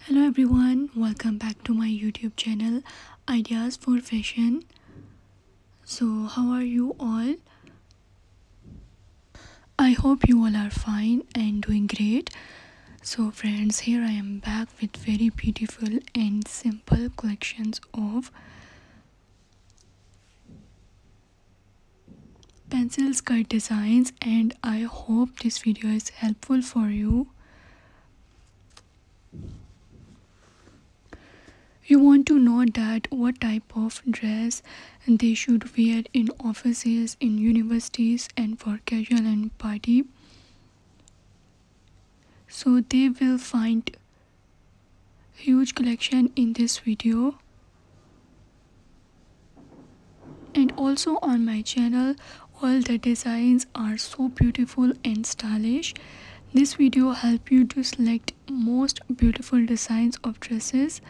Hello everyone, welcome back to my YouTube channel Ideas for Fashion. So how are you all? I hope you all are fine and doing great. So friends, here I am back with very beautiful and simple collections of pencil skirt designs, and I hope this video is helpful for you. You want to know that what type of dress they should wear in offices, in universities, and for casual and party. So they will find huge collection in this video. And also on my channel, all the designs are so beautiful and stylish. This video help you to select most beautiful designs of dresses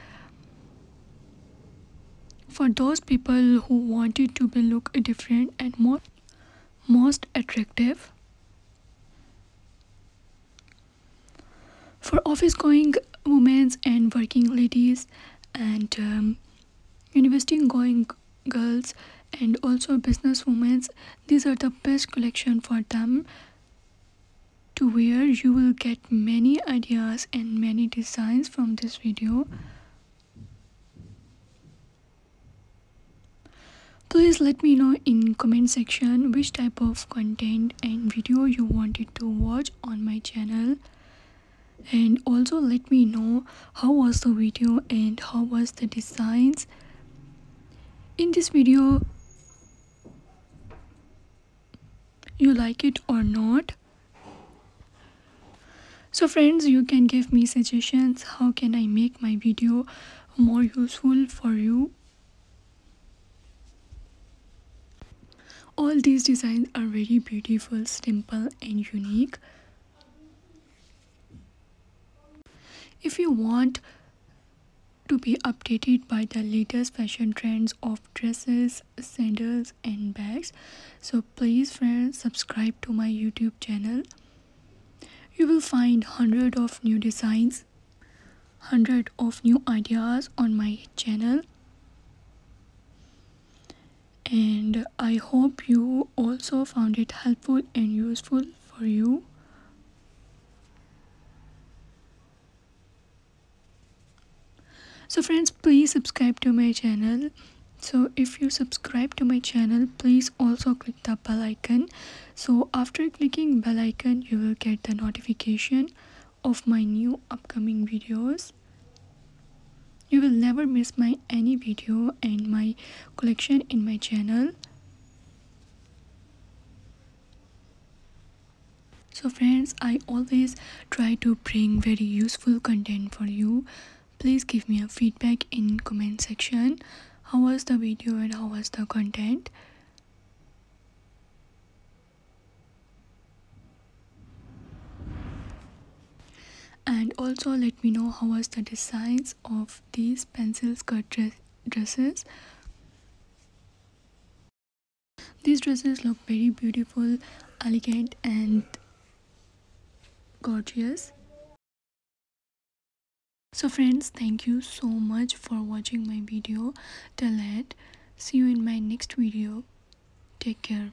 for those people who want it to be look different and most attractive. For office going women and working ladies and university going girls and also business women, these are the best collection for them to wear. You will get many ideas and many designs from this video. Please let me know in comment section which type of content and video you wanted to watch on my channel, and also let me know how was the video and how was the designs in this video. You like it or not? So friends, you can give me suggestions how can I make my video more useful for you. All these designs are very beautiful, simple and unique. If you want to be updated by the latest fashion trends of dresses, sandals and bags, so please friends, subscribe to my YouTube channel. You will find hundreds of new designs, hundreds of new ideas on my channel. And I hope you also found it helpful and useful for you. So friends, please subscribe to my channel. So if you subscribe to my channel, please also click the bell icon. So after clicking bell icon, you will get the notification of my new upcoming videos. You will never miss my any video and my collection in my channel. So friends, I always try to bring very useful content for you. Please give me a feedback in comment section. How was the video and how was the content? And also let me know how was the designs of these pencil skirt dresses. These dresses look very beautiful, elegant and gorgeous. So friends, thank you so much for watching my video till end. See you in my next video. Take care.